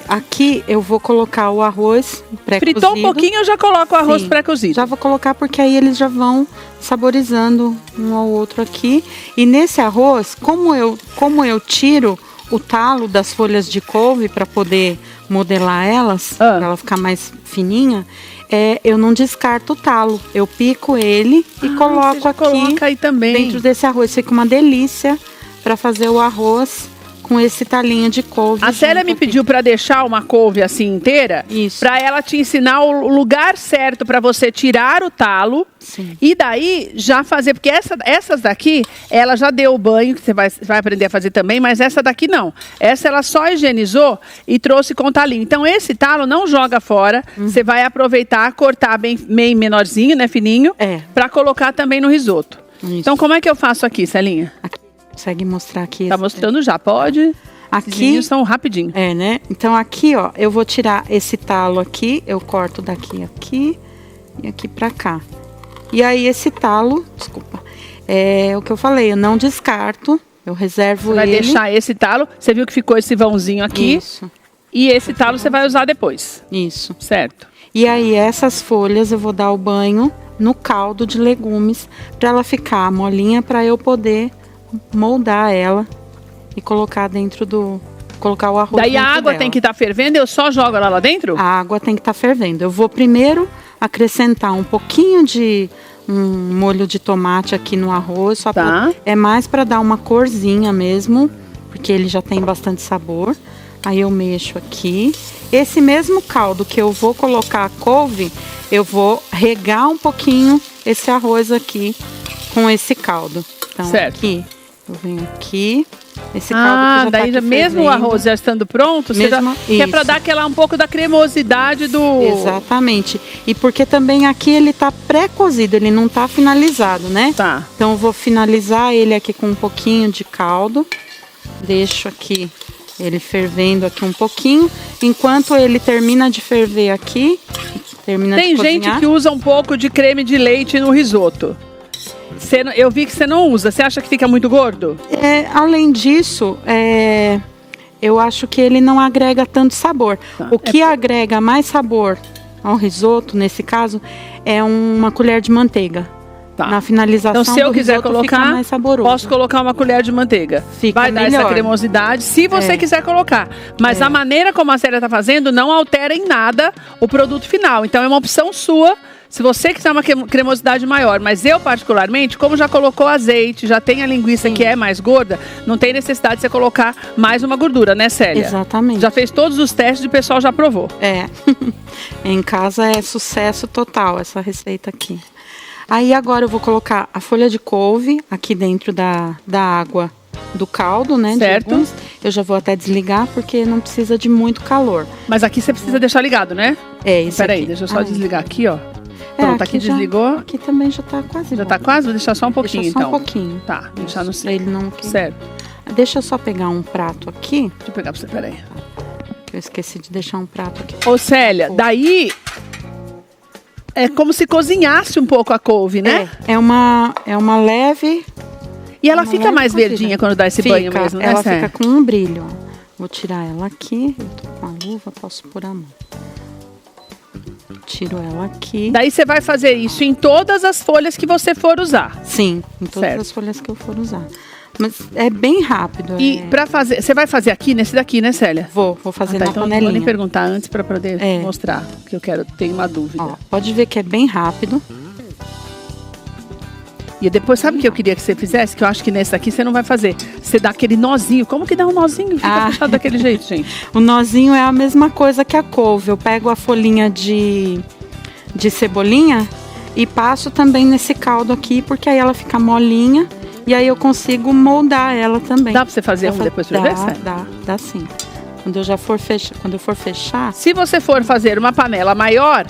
Aqui eu vou colocar o arroz pré-cozido. Fritou um pouquinho, eu já coloco o arroz pré-cozido. Já vou colocar porque aí eles já vão saborizando um ao outro aqui. E nesse arroz, como eu tiro o talo das folhas de couve para poder modelar elas, para ela ficar mais fininha, eu não descarto o talo. Eu pico ele e coloco aqui aí também dentro desse arroz. Fica uma delícia para fazer o arroz com esse talinho de couve. A Célia me pediu para deixar uma couve assim inteira, para ela te ensinar o lugar certo para você tirar o talo. Sim. E daí já fazer, porque essas daqui, ela já deu o banho, que você vai aprender a fazer também, mas essa daqui não. Essa ela só higienizou e trouxe com talinho. Então esse talo não joga fora, você vai aproveitar, cortar bem menorzinho, né, fininho, para colocar também no risoto. Isso. Então como é que eu faço aqui, Celinha? Aqui. Consegue mostrar aqui? Tá mostrando já, pode. Aqui, esses vídeos são rapidinho. Né? Então aqui, ó, eu vou tirar esse talo aqui, eu corto daqui aqui e aqui pra cá. E aí esse talo, desculpa, é o que eu falei, eu não descarto, eu reservo ele. Vai deixar esse talo, você viu que ficou esse vãozinho aqui. Isso. E esse talo você vai usar depois. Isso. Certo. E aí essas folhas eu vou dar o banho no caldo de legumes pra ela ficar molinha, pra eu poder moldar ela e colocar dentro colocar o arroz. Daí a água tem que estar fervendo, eu só jogo ela lá dentro? A água tem que estar fervendo. Eu vou primeiro acrescentar um pouquinho de molho de tomate aqui no arroz, só é mais para dar uma corzinha mesmo, porque ele já tem bastante sabor. Aí eu mexo aqui. Esse mesmo caldo que eu vou colocar a couve, eu vou regar um pouquinho esse arroz aqui com esse caldo. Então aqui eu venho aqui, esse caldo que já daí tá aqui mesmo fervendo. o arroz já estando pronto, você que é para dar aquela um pouco da cremosidade do... Exatamente. E porque também aqui ele tá pré-cozido, ele não tá finalizado, né? Tá. Então eu vou finalizar ele aqui com um pouquinho de caldo. Deixo aqui ele fervendo aqui um pouquinho. Enquanto ele termina de ferver aqui, Tem gente que usa um pouco de creme de leite no risoto. Eu vi que você não usa. Você acha que fica muito gordo? Além disso, eu acho que ele não agrega tanto sabor. O que agrega mais sabor ao risoto, nesse caso, é uma colher de manteiga. Na finalização então, se eu quiser colocar, fica mais saboroso. Posso colocar uma colher de manteiga. Vai dar essa cremosidade, se você quiser colocar. Mas a maneira como a Célia está fazendo não altera em nada o produto final. Então é uma opção sua. Se você quiser uma cremosidade maior, mas eu particularmente, como já colocou azeite, já tem a linguiça que é mais gorda, não tem necessidade de você colocar mais uma gordura, né, Célia? Exatamente. Já fez todos os testes e o pessoal já provou. Em casa é sucesso total essa receita aqui. Aí agora eu vou colocar a folha de couve aqui dentro da água do caldo, né? Certo. Eu já vou até desligar porque não precisa de muito calor. Mas aqui você precisa deixar ligado, né? Isso. Peraí, deixa eu só desligar aqui, ó. Pronto, aqui desligou. Aqui também já tá quase. Já tá quase? Vou deixar só um pouquinho, deixa só então. um pouquinho. Tá, deixar no pra ele não... Certo. Deixa eu só pegar um prato aqui. Deixa eu pegar pra você, peraí. Eu esqueci de deixar um prato aqui. Ô, Célia, daí... É como se cozinhasse um pouco a couve, né? É uma leve... E ela fica mais verdinha quando dá esse banho mesmo, né, ela Célia? fica com um brilho, ó. Vou tirar ela aqui. Eu tô com a luva, posso pôr a mão. Tiro ela aqui. Daí você vai fazer isso em todas as folhas que você for usar. Sim, em todas as folhas que eu for usar. Mas é bem rápido. E pra fazer, você vai fazer aqui nesse daqui, né, Célia? Vou fazer na então panelinha. Vou nem perguntar antes pra poder mostrar, porque eu tenho uma dúvida. Ó, pode ver que é bem rápido. E depois, sabe o que eu queria que você fizesse? Que eu acho que nesse daqui você não vai fazer. Você dá aquele nozinho. Como que dá um nozinho e fica fechado daquele jeito, gente? O nozinho é a mesma coisa que a couve. Eu pego a folhinha de cebolinha e passo também nesse caldo aqui, porque aí ela fica molinha e aí eu consigo moldar ela também. Dá pra você fazer depois pra ver? Dá sim. Quando eu for fechar... Se você for fazer uma panela maior...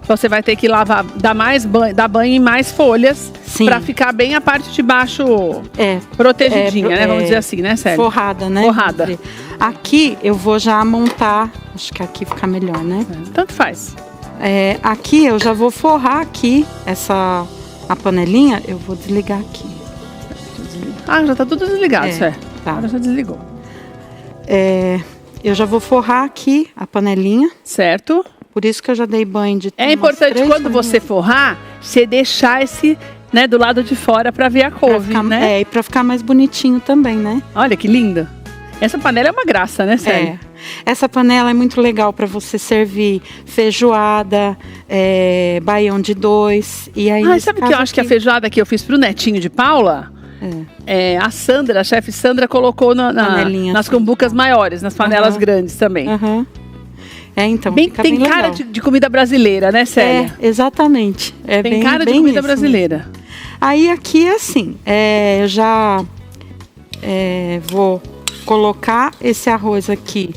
Você vai ter que lavar, dar banho em mais folhas para ficar bem a parte de baixo protegidinha, né? Vamos dizer assim, né, Célia? Forrada, né? Forrada. Aqui eu vou já montar, acho que aqui fica melhor, né? Tanto faz. Aqui eu já vou forrar aqui a panelinha, eu vou desligar aqui. Já tá tudo desligado, Tá. Agora já desligou. Eu já vou forrar aqui a panelinha. Certo. Por isso que eu já dei banho de... É importante quando você forrar, você deixar esse, né, do lado de fora para ver a couve, né? E para ficar mais bonitinho também, né? Olha que linda. Essa panela é uma graça, né, Célia? Essa panela é muito legal para você servir feijoada, baião de 2. E aí, sabe o que eu acho que a feijoada que eu fiz pro netinho de Paula? A Sandra, a chefe Sandra, colocou nas cumbucas maiores, nas panelas grandes também. Então, tem cara de comida brasileira, né, Célia? Exatamente. Tem cara de comida brasileira. Mesmo. Aí aqui assim, eu já vou colocar esse arroz aqui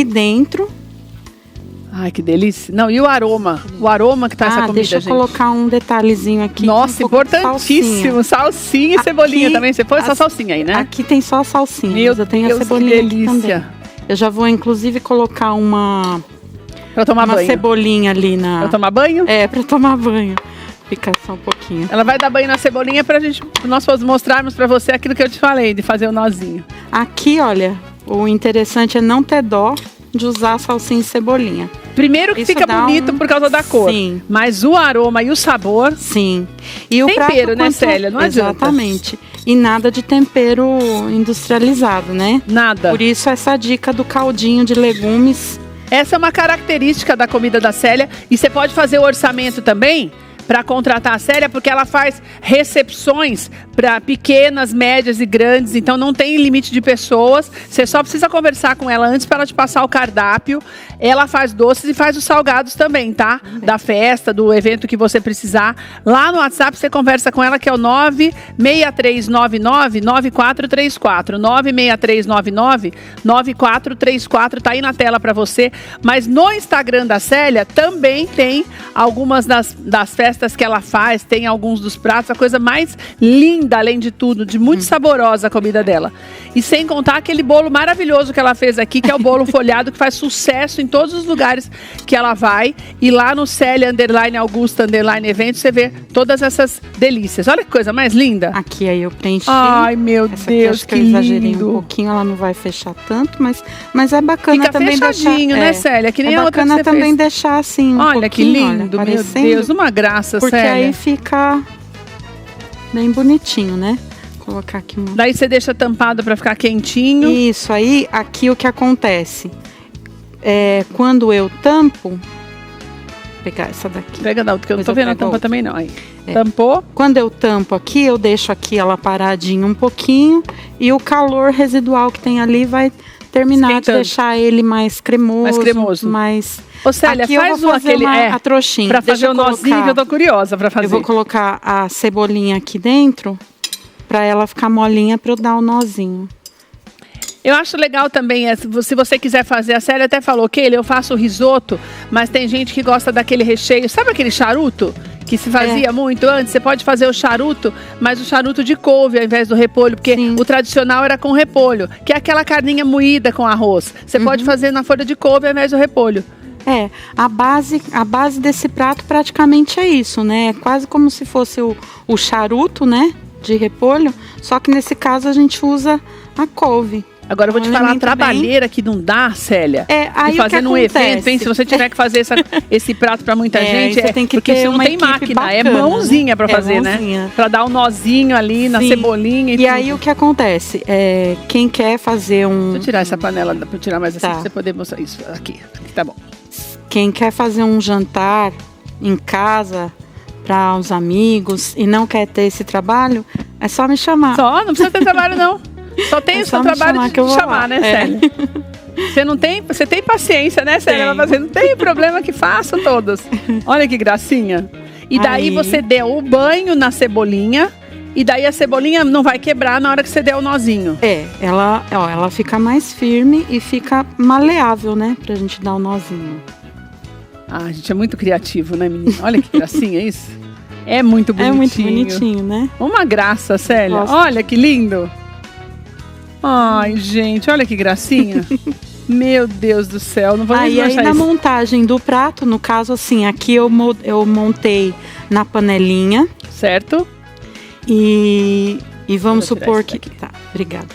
dentro. Ai, que delícia. Não, e o aroma? O aroma que tá essa comida, deixa eu colocar um detalhezinho aqui. Nossa, importantíssimo. Salsinha e cebolinha também. Você põe só salsinha aí, né? Aqui tem só a salsinha, mas eu tenho a cebolinha aqui também. Eu já vou, inclusive, colocar uma cebolinha ali na... Pra tomar banho? Pra tomar banho. Fica só um pouquinho. Ela vai dar banho na cebolinha pra nós mostrarmos pra você aquilo que eu te falei, de fazer o nozinho. Aqui, olha, o interessante é não ter dó de usar salsinha e cebolinha. Primeiro que fica bonito por causa da cor. Sim. Mas o aroma e o sabor... Sim. E o tempero, né, Célia? Não adianta. Exatamente. E nada de tempero industrializado, né? Nada. Por isso essa dica do caldinho de legumes. Essa é uma característica da comida da Célia. E você pode fazer o orçamento também para contratar a Célia, porque ela faz recepções para pequenas, médias e grandes, então não tem limite de pessoas. Você só precisa conversar com ela antes para ela te passar o cardápio. Ela faz doces e faz os salgados também, tá? Da festa, do evento que você precisar. Lá no WhatsApp você conversa com ela, que é o 96399-9434. 96399-9434, tá aí na tela para você. Mas no Instagram da Célia também tem algumas das festas que ela faz, tem alguns dos pratos, a coisa mais linda, além de tudo, de muito saborosa a comida dela. E sem contar aquele bolo maravilhoso que ela fez aqui, que é o bolo folhado, que faz sucesso em todos os lugares que ela vai. E lá no Célia_Augusta_evento você vê todas essas delícias. Olha que coisa mais linda. Aqui aí eu preenchi. Ai, meu Deus, que lindo. Eu exagerei um pouquinho, ela não vai fechar tanto, mas é bacana. Fica também fechadinho, deixar, né, Célia? Que nem a outra que você também fez. Deixar assim olha que lindo, olha, meu Deus, uma graça, porque Célia. Aí fica bem bonitinho, né? Vou colocar aqui Daí você deixa tampado para ficar quentinho. Isso, aí aqui o que acontece quando eu tampo, vou pegar essa daqui. Pega não, porque eu não tô vendo a tampa também não. Aí. Tampou? Quando eu tampo aqui, eu deixo aqui ela paradinha um pouquinho e o calor residual que tem ali vai terminar de deixar ele mais cremoso. Ô, Célia, aqui faz a trouxinha. Pra fazer o nozinho, que eu tô curiosa pra fazer. Eu vou colocar a cebolinha aqui dentro pra ela ficar molinha pra eu dar o nozinho. Eu acho legal também, se você quiser fazer, a Célia até falou que eu faço risoto, mas tem gente que gosta daquele recheio, sabe aquele charuto? Que se fazia muito antes, você pode fazer o charuto, mas o charuto de couve ao invés do repolho, porque o tradicional era com repolho, que é aquela carninha moída com arroz. Você pode fazer na folha de couve ao invés do repolho. A base desse prato praticamente é isso, né? É quase como se fosse o charuto, né? De repolho, só que nesse caso a gente usa a couve. Agora eu vou te falar a trabalheira que não dá, Célia. Aí de fazer num evento, hein? Se você tiver que fazer esse prato pra muita gente, tem que porque ter não tem máquina, bacana, é mãozinha pra fazer, mãozinha, né? Pra dar um nozinho ali na cebolinha e tudo. Aí o que acontece? Quem quer fazer Deixa eu tirar essa panela, pra eu tirar mais assim, pra você poder mostrar isso. Aqui tá bom. Quem quer fazer um jantar em casa para os amigos e não quer ter esse trabalho, é só me chamar. Não precisa ter trabalho não. Só tem o seu trabalho de te chamar, né, Célia? Você tem paciência, né, Célia? Não tem problema que faça todas. Olha que gracinha. E daí você deu o banho na cebolinha. E daí a cebolinha não vai quebrar na hora que você der o nozinho. Ela fica mais firme e fica maleável, né? Pra gente dar o nozinho. A gente é muito criativo, né, menina? Olha que gracinha isso. É muito bonitinho. É muito bonitinho, né? Uma graça, Célia. Nossa. Olha que lindo. Ai, gente, olha que gracinha. Meu Deus do céu, não vou nem aí na montagem do prato, no caso assim, aqui eu montei na panelinha. Certo. E vamos supor que... Tá, obrigada.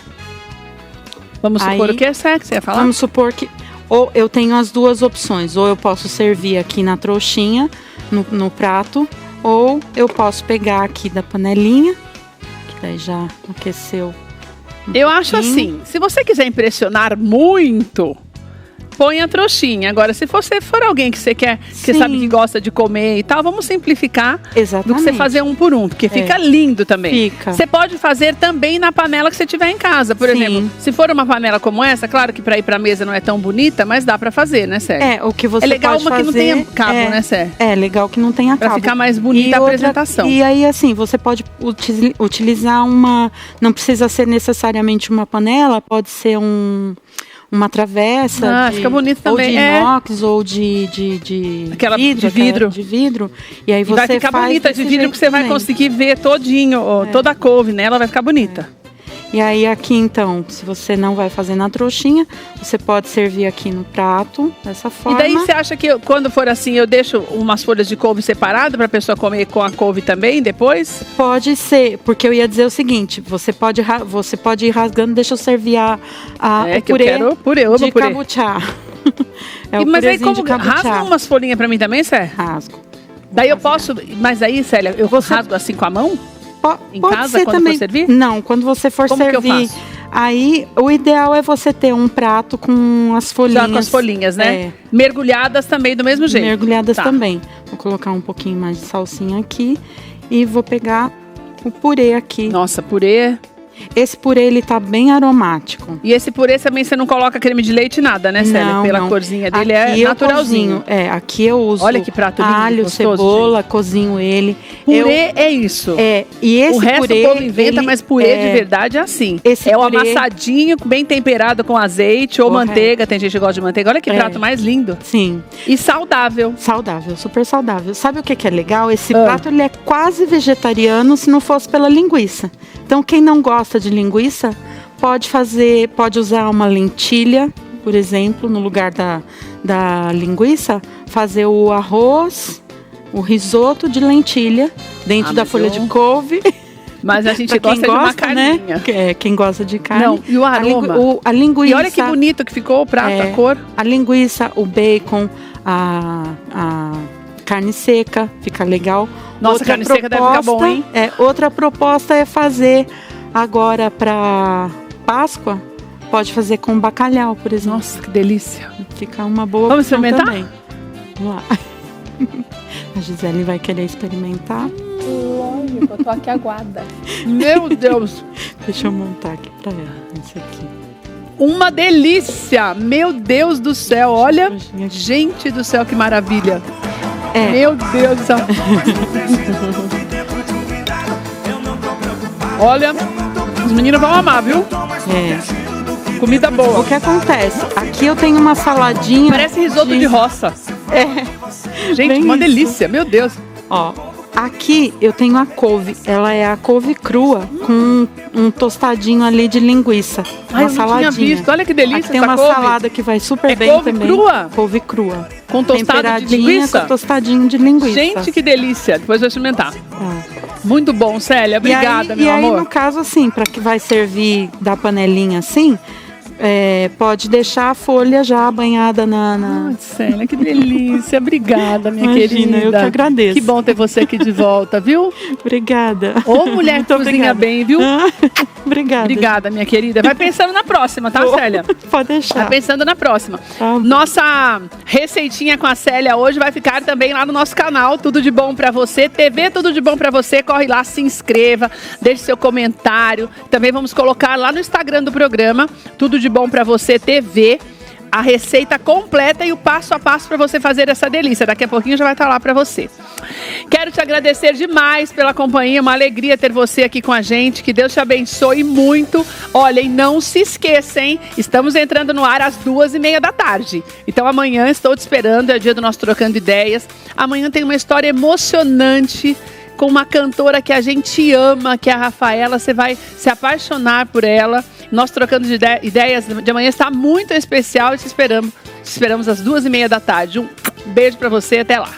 Vamos supor o que é certo que você ia falar? Vamos supor que... Ou eu tenho as duas opções. Ou eu posso servir aqui na trouxinha, no prato. Ou eu posso pegar aqui da panelinha, que daí já aqueceu. Eu acho assim, se você quiser impressionar muito, põe a trouxinha. Agora, se você for alguém que você quer, que você sabe que gosta de comer e tal, vamos simplificar do que você fazer um por um, porque fica lindo também. Você pode fazer também na panela que você tiver em casa. Por exemplo, se for uma panela como essa, claro que para ir pra mesa não é tão bonita, mas dá pra fazer, né, Célia? O que você legal pode uma fazer, que não tenha cabo, né, Célia? É legal que não tenha cabo. Pra ficar mais bonita a apresentação. E aí, assim, você pode utilizar não precisa ser necessariamente uma panela, pode ser uma travessa fica bonito também. Ou de inox ou de vidro. E aí você vai ficar bonita de vidro, porque você vai conseguir ver todinho, toda a couve nela, vai ficar bonita. E aí aqui então, se você não vai fazer na trouxinha, você pode servir aqui no prato, dessa forma. E daí você acha que quando for assim, eu deixo umas folhas de couve separadas para a pessoa comer com a couve também depois? Pode ser, porque eu ia dizer o seguinte, você pode ir rasgando, deixa eu servir o purê de kabuchá. Mas aí como rasga umas folhinhas para mim também, Célia? Rasgo. Daí eu posso, mas aí, Célia, eu rasgo assim com a mão? Em pode casa, ser quando também. For servir? Não, quando você for Como servir. Que eu faço? Aí, o ideal é você ter um prato com as folhinhas. Já com as folhinhas, né? Mergulhadas também do mesmo jeito. Mergulhadas também. Vou colocar um pouquinho mais de salsinha aqui e vou pegar o purê aqui. Nossa, purê. Esse purê, ele tá bem aromático. E esse purê também você não coloca creme de leite nada, né, Célia? Pela corzinha dele aqui é naturalzinho. Aqui eu uso Olha que prato lindo, alho, gostoso, cebola, gente. Cozinho ele. Purê é isso. E esse o resto purê, o povo inventa, mas purê de verdade é assim. Esse o amassadinho, bem temperado com azeite ou manteiga. Tem gente que gosta de manteiga. Olha que prato mais lindo. Sim. E saudável. Saudável, super saudável. Sabe o que é legal? Esse prato, ele é quase vegetariano se não fosse pela linguiça. Então, quem não gosta de linguiça, pode usar uma lentilha, por exemplo, no lugar da linguiça, fazer o arroz, o risoto de lentilha dentro da folha de couve. Mas a gente gosta de uma carninha. Né? Quem gosta de carne. Não, e o aroma. A linguiça. E olha que bonito que ficou o prato, a cor. A linguiça, o bacon, a carne seca, fica legal. Nossa, carne seca deve ficar bom, hein? Outra proposta é fazer agora para Páscoa, pode fazer com bacalhau, por exemplo. Nossa, que delícia. Fica uma boa Vamos experimentar? Também. Vamos lá. A Gisele vai querer experimentar. Lógico, eu tô aqui aguada. Meu Deus. Deixa eu montar aqui pra ela, esse aqui. Uma delícia! Meu Deus do céu, olha. Gente do céu, que maravilha. Meu Deus do céu. Olha, os meninos vão amar, viu? Comida boa. O que acontece? Aqui eu tenho uma saladinha. Parece risoto de roça. Gente, bem uma delícia, meu Deus. Ó, aqui eu tenho a couve. Ela é a couve crua com um tostadinho ali de linguiça. Uma saladinha. Tinha visto. Olha que delícia. Aqui tem uma salada que vai super bem couve também. Crua? Couve crua. Com tostado de linguiça? Com tostadinho de linguiça. Gente, que delícia. Depois eu vou experimentar. Muito bom, Célia. Obrigada, meu amor. E aí, no caso, assim, para que vai servir da panelinha assim, pode deixar a folha já banhada na... Ai, Célia, que delícia. Obrigada, minha querida. Eu que agradeço. Que bom ter você aqui de volta, viu? Obrigada. Ô, mulher que cozinha bem, viu? Obrigada. Obrigada, minha querida. Vai pensando na próxima, tá, Célia? Pode deixar. Vai pensando na próxima. Nossa receitinha com a Célia hoje vai ficar também lá no nosso canal, Tudo de Bom Pra Você, TV Tudo de Bom Pra Você. Corre lá, se inscreva, deixe seu comentário. Também vamos colocar lá no Instagram do programa, Tudo de Bom Pra Você TV, a receita completa e o passo a passo para você fazer essa delícia. Daqui a pouquinho já vai estar lá para você. Quero te agradecer demais pela companhia, uma alegria ter você aqui com a gente, que Deus te abençoe muito. Olha, e não se esqueça, hein? Estamos entrando no ar às 2:30 da tarde. Então amanhã estou te esperando, é o dia do nosso Trocando Ideias. Amanhã tem uma história emocionante com uma cantora que a gente ama, que é a Rafaela. Você vai se apaixonar por ela. Nós Trocando de Ideias de amanhã está muito especial e te esperamos às 2:30 da tarde. Um beijo para você, até lá.